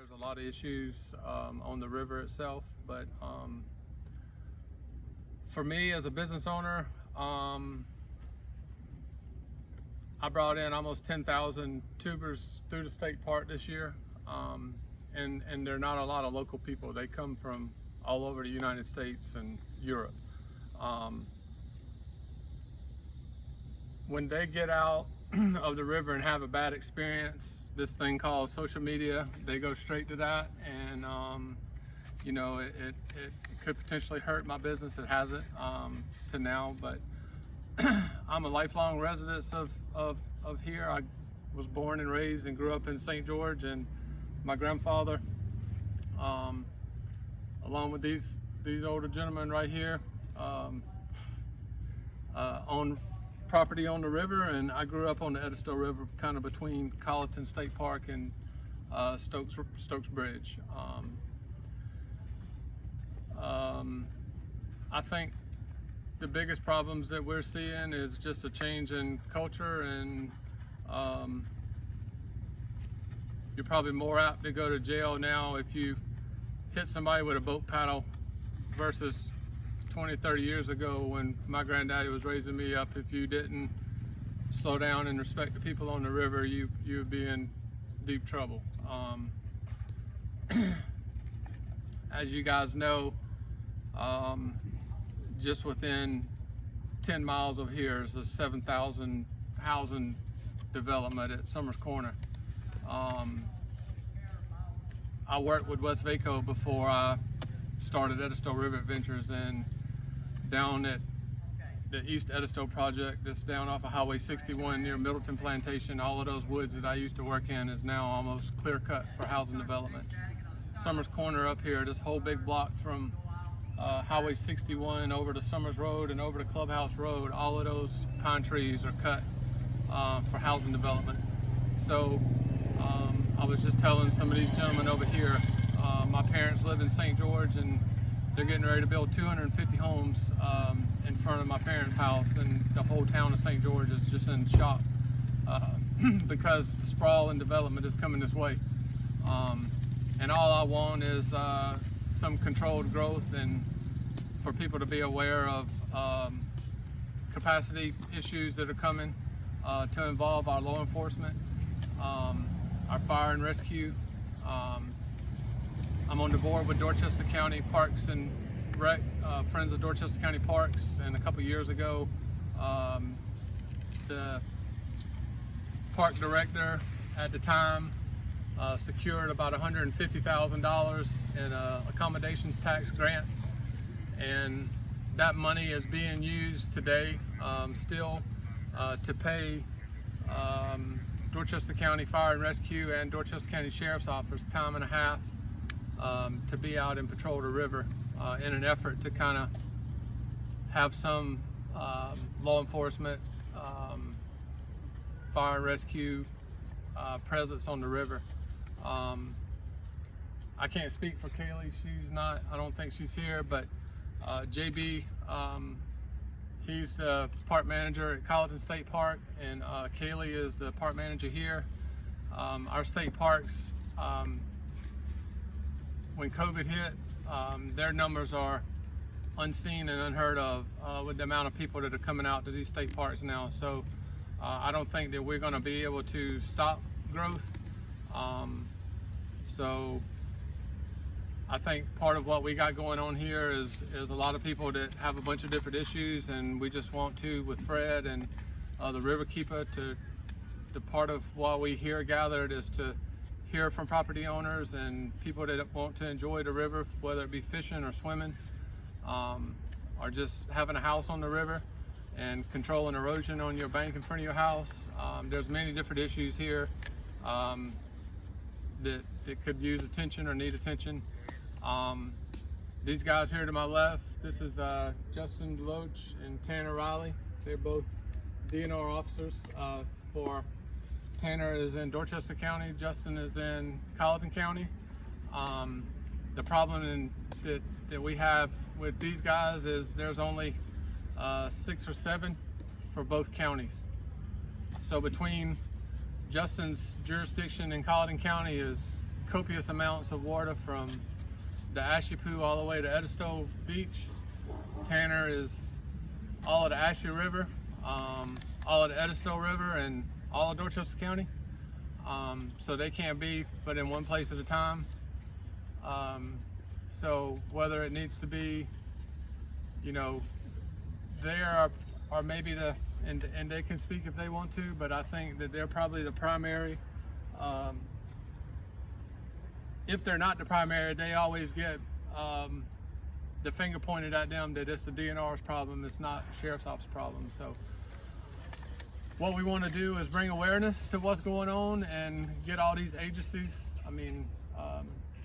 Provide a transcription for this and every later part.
there's a lot of issues on the river itself, but for me as a business owner, I brought in almost 10,000 tubers through the state park this year, and they're not a lot of local people. They come from all over the United States and Europe. When they get out of the river and have a bad experience, this thing called social media, they go straight to that, and you know, it could potentially hurt my business. It hasn't to now, but I'm a lifelong resident of here. I was born and raised and grew up in St. George, and my grandfather, along with these older gentlemen right here, owned property on the river, and I grew up on the Edisto River, kind of between Colleton State Park and Stokes Bridge. I think the biggest problems that we're seeing is just a change in culture, and you're probably more apt to go to jail now if you hit somebody with a boat paddle versus 20, 30 years ago when my granddaddy was raising me up. If you didn't slow down and respect the people on the river, you would be in deep trouble. As you guys know, just within 10 miles of here is a 7,000 housing development at Summers Corner. I worked with Westvaco before I started Edisto River Adventures, and down at the East Edisto project that's down off of Highway 61 near Middleton Plantation, all of those woods that I used to work in is now almost clear cut for housing development. Summers Corner up here, this whole big block from Highway 61 over to Summers Road and over to Clubhouse Road, all of those pine trees are cut for housing development. So I was just telling some of these gentlemen over here, my parents live in St. George, and they're getting ready to build 250 homes in front of my parents' house, and the whole town of St. George is just in shock because the sprawl and development is coming this way. And all I want is some controlled growth, and for people to be aware of capacity issues that are coming to involve our law enforcement, our fire and rescue. I'm on the board with Dorchester County Parks and Rec, Friends of Dorchester County Parks, and a couple years ago, the park director at the time secured about $150,000 in an accommodations tax grant, and that money is being used today still to pay Dorchester County Fire and Rescue and Dorchester County Sheriff's Office time and a half to be out and patrol the river in an effort to kind of have some law enforcement, fire and rescue presence on the river. I can't speak for Kaylee. She's not, I don't think she's here, but JB, he's the park manager at Colleton State Park, and Kaylee is the park manager here. Our state parks, when COVID hit, their numbers are unseen and unheard of with the amount of people that are coming out to these state parks now. So I don't think that we're going to be able to stop growth. So I think part of what we got going on here is a lot of people that have a bunch of different issues, and we just want to, with Fred and the Riverkeeper, the part of why we here gathered is to hear from property owners and people that want to enjoy the river, whether it be fishing or swimming, or just having a house on the river and controlling erosion on your bank in front of your house. There's many different issues here that could use attention or need attention. These guys here to my left, this is Justin Deloach and Tanner Riley. They're both DNR officers. For Tanner is in Dorchester County, Justin is in Colleton County. The problem that we have with these guys is there's only 6 or 7 for both counties. So between Justin's jurisdiction in Colleton County is copious amounts of water from the Ashepoo all the way to Edisto Beach. Tanner is all of the Ashe River, all of the Edisto River, and all of Dorchester County. So they can't be but in one place at a time. So whether it needs to be, you know, there or maybe and they can speak if they want to, but I think that they're probably the primary. If they're not the primary, they always get the finger pointed at them that it's the DNR's problem, it's not Sheriff's Office problem. So what we want to do is bring awareness to what's going on and get all these agencies. I mean,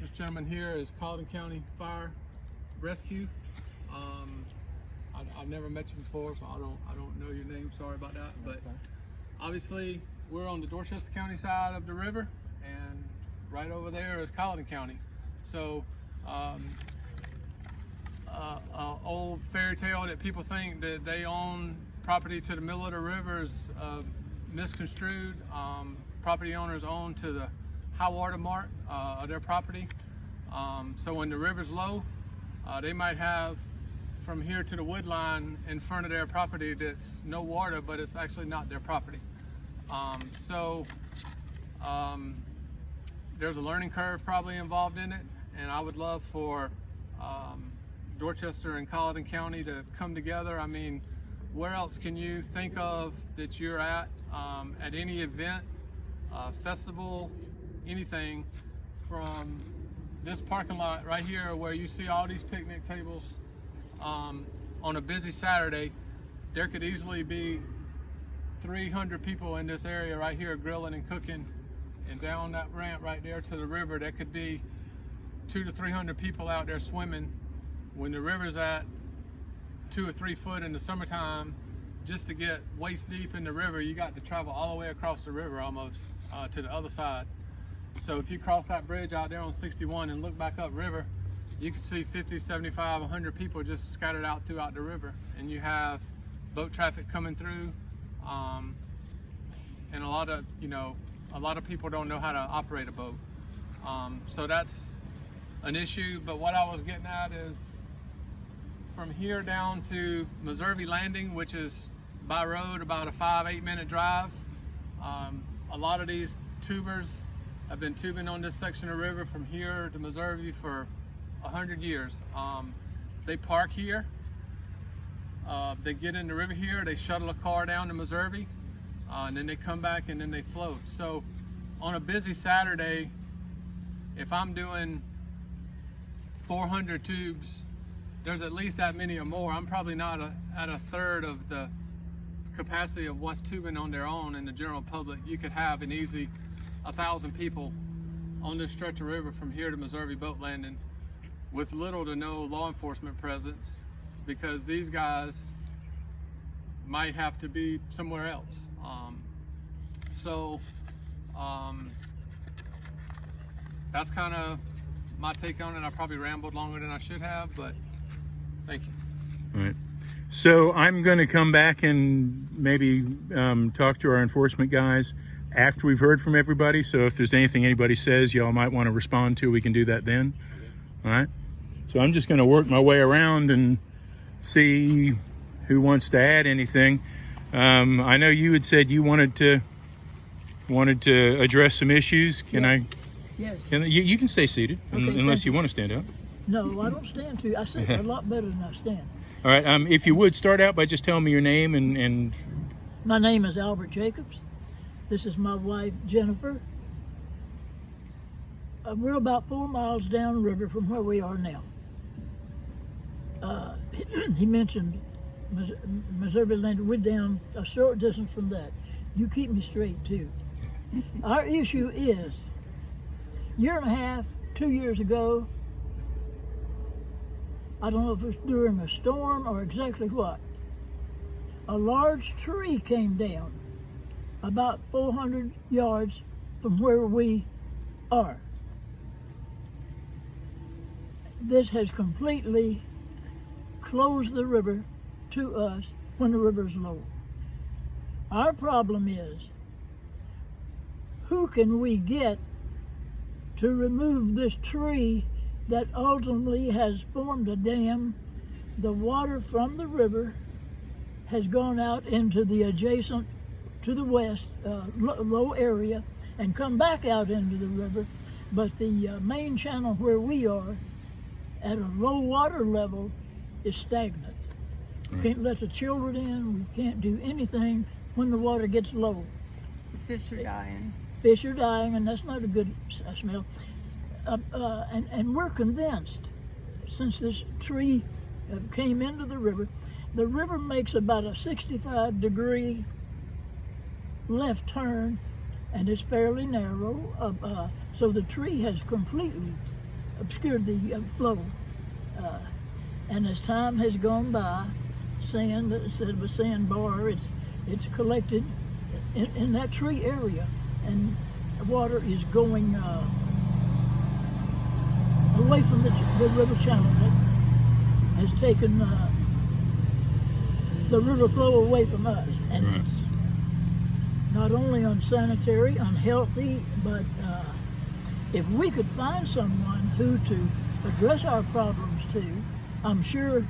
this gentleman here is Colleton County Fire Rescue. I've never met you before, so I don't know your name. Sorry about that. But obviously, we're on the Dorchester County side of the river, and right over there is Colleton County. So, old fairy tale that people think that they own property to the middle of the river is misconstrued. Property owners own to the high water mark of their property. So when the river's low, they might have from here to the wood line in front of their property that's no water, but it's actually not their property. There's a learning curve probably involved in it, and I would love for Dorchester and Colleton County to come together. I mean, where else can you think of that you're at any event, festival, anything, from this parking lot right here where you see all these picnic tables on a busy Saturday? There could easily be 300 people in this area right here grilling and cooking, and down that ramp right there to the river, there could be 200 to 300 people out there swimming. When the river's at 2 or 3 foot in the summertime, just to get waist deep in the river, you got to travel all the way across the river almost to the other side. So if you cross that bridge out there on 61 and look back up river, you can see 50, 75, 100 people just scattered out throughout the river. And you have boat traffic coming through, and a lot of people don't know how to operate a boat. So that's an issue. But what I was getting at is, from here down to Meservey Landing, which is by road about a 5-8 minute drive, a lot of these tubers have been tubing on this section of river from here to Meservey for 100 years. They park here, they get in the river here, they shuttle a car down to Meservey, and then they come back and then they float. So on a busy Saturday, if I'm doing 400 tubes, there's at least that many or more. I'm probably not at a third of the capacity of what's tubing on their own in the general public. You could have an easy 1,000 people on this stretch of river from here to Meservey Boat Landing with little to no law enforcement presence, because these guys might have to be somewhere else. That's kind of my take on it. I probably rambled longer than I should have, but thank you. All right. So I'm going to come back and maybe talk to our enforcement guys after we've heard from everybody. So if there's anything anybody says y'all might want to respond to, we can do that then. All right. So I'm just going to work my way around and see who wants to add anything. I know you had said you wanted to address some issues. Can yes. I? Yes. You can stay seated, Okay, unless you want to stand up. No, I don't stand too. I sit a lot better than I stand. All right. If you would start out by just telling me your name and. My name is Albert Jacobs. This is my wife, Jennifer. We're about 4 miles downriver from where we are now. He mentioned Meservey Landing. We're down a short distance from that. You keep me straight too. Our issue is, 1.5 years, 2 years ago, I don't know if it was during a storm or exactly what, a large tree came down about 400 yards from where we are. This has completely closed the river to us when the river's low. Our problem is, who can we get to remove this tree that ultimately has formed a dam. The water from the river has gone out into the adjacent, to the west, low area and come back out into the river. But the main channel where we are at a low water level is stagnant. We can't let the children in, we can't do anything when the water gets low. The fish are dying. Fish are dying, and that's not a good smell. And we're convinced, since this tree came into the river makes about a 65-degree left turn, and it's fairly narrow. So the tree has completely obscured the flow. And as time has gone by, sand, instead of a sandbar, it's collected in that tree area, and water is going away from the river channel. That has taken the river flow away from us, and Right. it's not only unsanitary, unhealthy, but if we could find someone who to address our problems to, I'm sure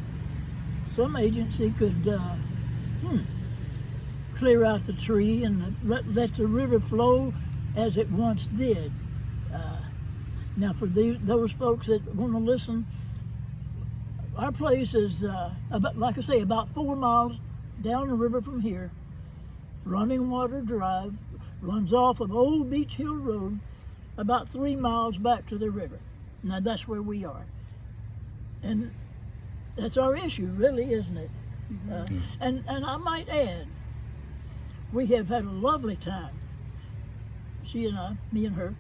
some agency could clear out the tree and let the river flow as it once did. Now, for those folks that want to listen, our place is about, like I say, about 4 miles down the river from here. Running Water Drive runs off of Old Beach Hill Road about 3 miles back to the river. Now that's where we are, and that's our issue, really, isn't it? And I might add, we have had a lovely time, she and I, me and her,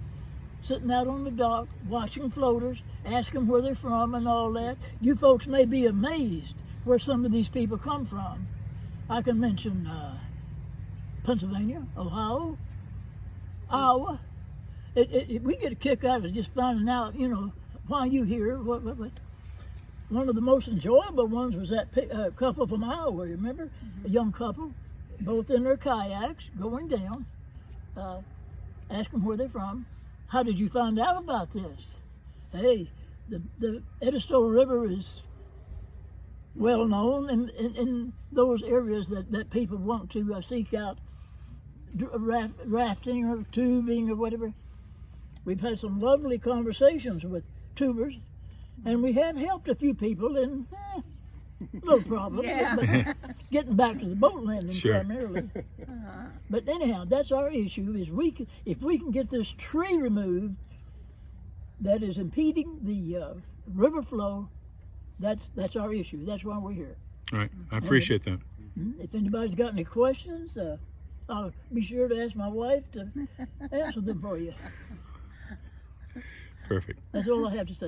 sitting out on the dock, watching floaters, asking where they're from and all that. You folks may be amazed where some of these people come from. I can mention Pennsylvania, Ohio, Iowa. We get a kick out of just finding out, why you here. What. One of the most enjoyable ones was that couple from Iowa, remember? A young couple, both in their kayaks, going down, asking where they're from. How did you find out about this? Hey, the Edisto River is well known in those areas that people want to seek out rafting or tubing or whatever. We've had some lovely conversations with tubers, and we have helped a few people in little problems, Yeah. but getting back to the boat landing Sure. primarily. But anyhow, that's our issue, is if we can get this tree removed that is impeding the river flow, that's our issue. That's why we're here. All right. I appreciate that. If anybody's got any questions, I'll be sure to ask my wife to answer them for you. Perfect. That's all I have to say.